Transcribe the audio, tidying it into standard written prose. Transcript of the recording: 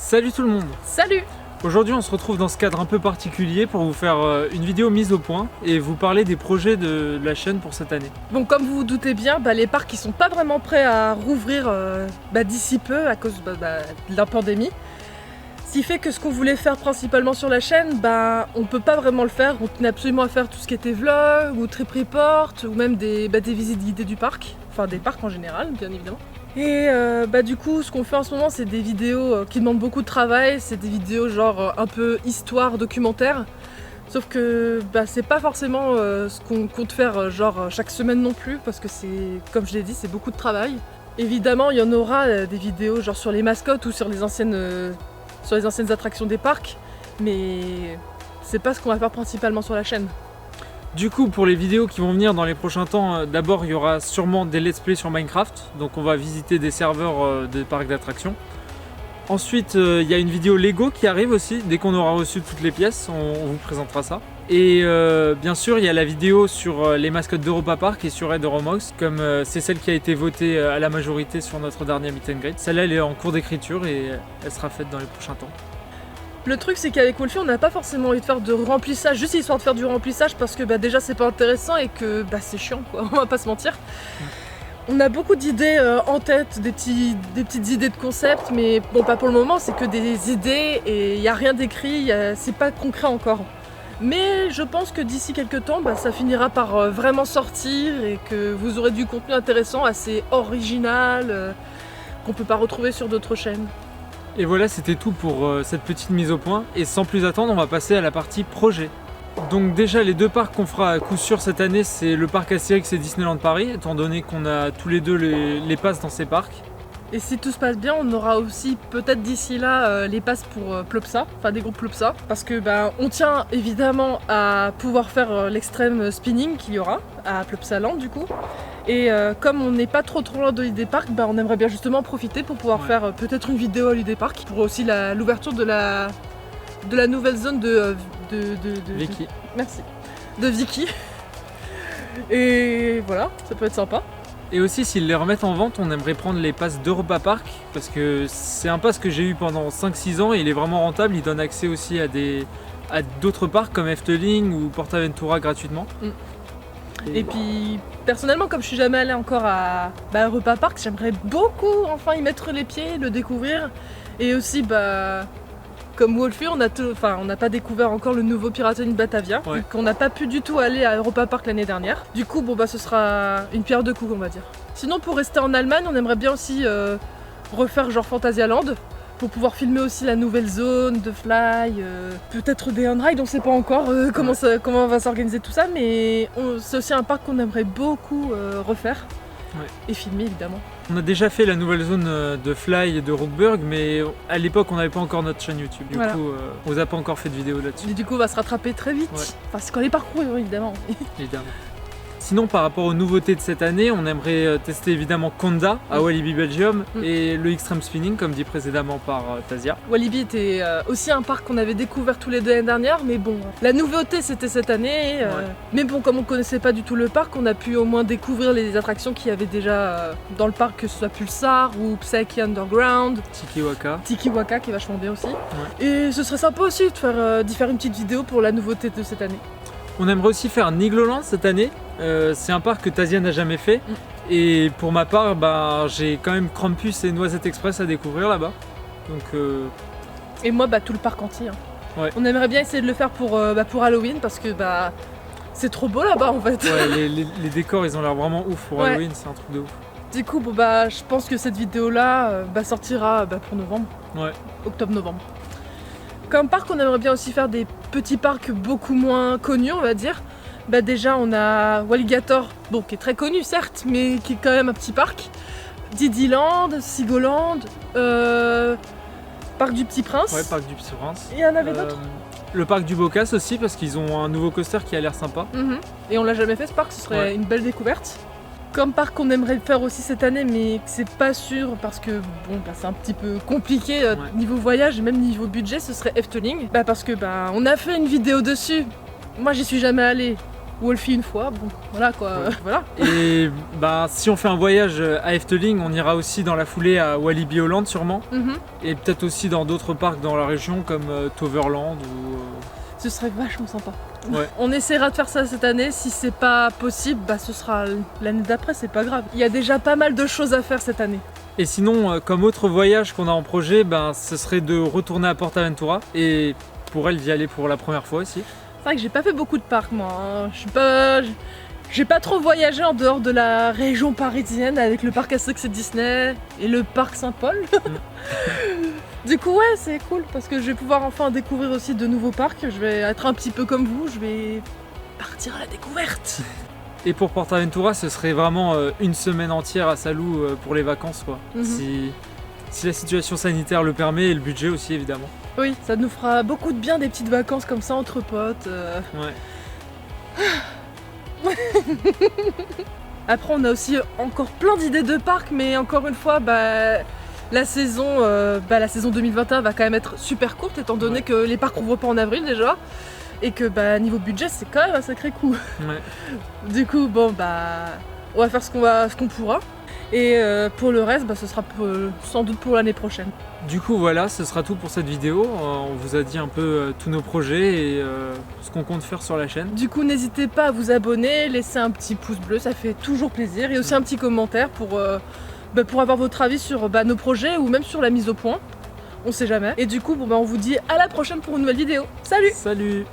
Salut tout le monde! Salut! Aujourd'hui on se retrouve dans ce cadre un peu particulier pour vous faire une vidéo mise au point et vous parler des projets de la chaîne pour cette année. Bon, comme vous vous doutez bien, les parcs ils sont pas vraiment prêts à rouvrir d'ici peu à cause de la pandémie. Ce qui fait que ce qu'on voulait faire principalement sur la chaîne, on peut pas vraiment le faire. On tenait absolument à faire tout ce qui était vlog ou trip report ou même des visites guidées du parc, enfin des parcs en général bien évidemment. Et du coup ce qu'on fait en ce moment c'est des vidéos qui demandent beaucoup de travail, c'est des vidéos genre un peu histoire, documentaire. Sauf que c'est pas forcément ce qu'on compte faire chaque semaine non plus parce que c'est, comme je l'ai dit, c'est beaucoup de travail. Évidemment il y en aura des vidéos genre sur les mascottes ou sur les anciennes attractions des parcs, mais c'est pas ce qu'on va faire principalement sur la chaîne. Du coup pour les vidéos qui vont venir dans les prochains temps, d'abord il y aura sûrement des let's play sur Minecraft, donc on va visiter des serveurs des parcs d'attractions. Ensuite il y a une vidéo Lego qui arrive aussi, dès qu'on aura reçu toutes les pièces, on vous présentera ça. Et bien sûr il y a la vidéo sur les mascottes d'Europa Park et sur Red Euromox, comme c'est celle qui a été votée à la majorité sur notre dernier meet and greet. Celle-là elle est en cours d'écriture et elle sera faite dans les prochains temps. Le truc c'est qu'avec Wolfie on n'a pas forcément envie de faire de remplissage, juste histoire de faire du remplissage parce que déjà c'est pas intéressant et que c'est chiant quoi, on va pas se mentir. On a beaucoup d'idées en tête, des petites idées de concept, mais bon pas pour le moment, c'est que des idées et il n'y a rien d'écrit, c'est pas concret encore. Mais je pense que d'ici quelques temps ça finira par vraiment sortir et que vous aurez du contenu intéressant, assez original, qu'on peut pas retrouver sur d'autres chaînes. Et voilà, c'était tout pour cette petite mise au point. Et sans plus attendre, on va passer à la partie projet. Donc déjà, les deux parcs qu'on fera à coup sûr cette année, c'est le parc Astérix et Disneyland Paris, étant donné qu'on a tous les deux les passes dans ces parcs. Et si tout se passe bien, on aura aussi peut-être d'ici là les passes pour Plopsa, enfin des groupes Plopsa, parce que on tient évidemment à pouvoir faire l'extrême spinning qu'il y aura à Plopsaland du coup. Et comme on n'est pas trop loin de l'idée park, on aimerait bien justement profiter pour pouvoir faire peut-être une vidéo à l'idée park pour aussi l'ouverture de la nouvelle zone de Vicky. Merci. De Vicky. Et voilà, ça peut être sympa. Et aussi, s'ils les remettent en vente, on aimerait prendre les passes d'Europa Park, parce que c'est un pass que j'ai eu pendant 5-6 ans et il est vraiment rentable. Il donne accès aussi à d'autres parcs comme Efteling ou PortAventura gratuitement. Et puis personnellement, comme je suis jamais allée encore à Europa Park, j'aimerais beaucoup enfin y mettre les pieds, le découvrir. Et aussi comme Wolfie, on n'a pas découvert encore le nouveau Piraten Batavia, donc on n'a pas pu du tout aller à Europa Park l'année dernière. Du coup ce sera une pierre deux coups on va dire. Sinon pour rester en Allemagne, on aimerait bien aussi refaire genre Phantasialand, pour pouvoir filmer aussi la nouvelle zone de Fly, peut-être des on-ride, on sait pas encore comment va s'organiser tout ça, mais c'est aussi un parc qu'on aimerait beaucoup refaire et filmer évidemment. On a déjà fait la nouvelle zone de Fly et de Rookburg, mais à l'époque on n'avait pas encore notre chaîne YouTube, du coup on n'a pas encore fait de vidéo là-dessus. Et du coup on va se rattraper très vite, enfin c'est quand les parcours évidemment. Évidemment. Sinon, par rapport aux nouveautés de cette année, on aimerait tester évidemment Conda à Walibi Belgium et le Extreme Spinning, comme dit précédemment par Tasia. Walibi était aussi un parc qu'on avait découvert tous les deux l'année dernière, mais bon, la nouveauté c'était cette année. Mais bon, comme on connaissait pas du tout le parc, on a pu au moins découvrir les attractions qu'il y avait déjà dans le parc, que ce soit Pulsar ou Psyche Underground. Tiki Waka qui est vachement bien aussi. Et ce serait sympa aussi d'y faire une petite vidéo pour la nouveauté de cette année. On aimerait aussi faire Nigloland cette année. C'est un parc que Tasia n'a jamais fait. Et pour ma part, j'ai quand même Krampus et Noisette Express à découvrir là-bas. Donc, Et moi, tout le parc entier. On aimerait bien essayer de le faire pour Halloween parce que c'est trop beau là-bas en fait. Les décors ils ont l'air vraiment ouf pour Halloween, c'est un truc de ouf. Du coup, je pense que cette vidéo-là sortira pour novembre. Octobre-novembre. Comme parc, on aimerait bien aussi faire des petits parcs beaucoup moins connus, on va dire. Déjà, on a Walligator, qui est très connu certes, mais qui est quand même un petit parc. Didiland, Sigoland, Parc du Petit Prince. Ouais, Parc du Petit Prince. Et il y en avait d'autres. Le parc du Bocas aussi, parce qu'ils ont un nouveau coaster qui a l'air sympa. Et on l'a jamais fait ce parc, ce serait une belle découverte. Comme parc qu'on aimerait le faire aussi cette année, mais que c'est pas sûr parce que c'est un petit peu compliqué niveau voyage et même niveau budget, ce serait Efteling. Parce que on a fait une vidéo dessus. Moi j'y suis jamais allée. Wolfie une fois, bon voilà quoi, Ouais. voilà. Et bah, si on fait un voyage à Efteling, on ira aussi dans la foulée à Walibi Holland sûrement. Mhm. Et peut-être aussi dans d'autres parcs dans la région comme Toverland ou... Ce serait vachement sympa. Ouais. On essaiera de faire ça cette année, si c'est pas possible, bah ce sera l'année d'après, c'est pas grave. Il y a déjà pas mal de choses à faire cette année. Et sinon, comme autre voyage qu'on a en projet, ben, ce serait de retourner à PortAventura. Et pour elle, d'y aller pour la première fois aussi. C'est vrai que j'ai pas fait beaucoup de parcs moi, hein. J'ai pas trop voyagé en dehors de la région parisienne avec le parc Astérix et Disney et le parc Saint-Paul. Du coup ouais c'est cool parce que je vais pouvoir enfin découvrir aussi de nouveaux parcs. Je vais être un petit peu comme vous, je vais partir à la découverte. Et pour PortAventura, ce serait vraiment une semaine entière à Salou pour les vacances, quoi. Mhm. Si la situation sanitaire le permet et le budget aussi, évidemment. Oui, ça nous fera beaucoup de bien des petites vacances comme ça entre potes. Ouais. Après on a aussi encore plein d'idées de parcs, mais encore une fois bah, la saison 2021 va quand même être super courte étant donné Ouais. que les parcs ouvrent pas en avril déjà et que bah, niveau budget c'est quand même un sacré coup. Ouais. Du coup bon bah on va faire ce qu'on pourra et pour le reste bah, ce sera sans doute pour l'année prochaine. Du coup, voilà, ce sera tout pour cette vidéo. On vous a dit un peu tous nos projets et ce qu'on compte faire sur la chaîne. Du coup n'hésitez pas à vous abonner, laisser un petit pouce bleu, ça fait toujours plaisir et aussi un petit commentaire pour avoir votre avis sur nos projets ou même sur la mise au point. On sait jamais. Et du coup bon, bah, on vous dit à la prochaine pour une nouvelle vidéo. Salut! Salut!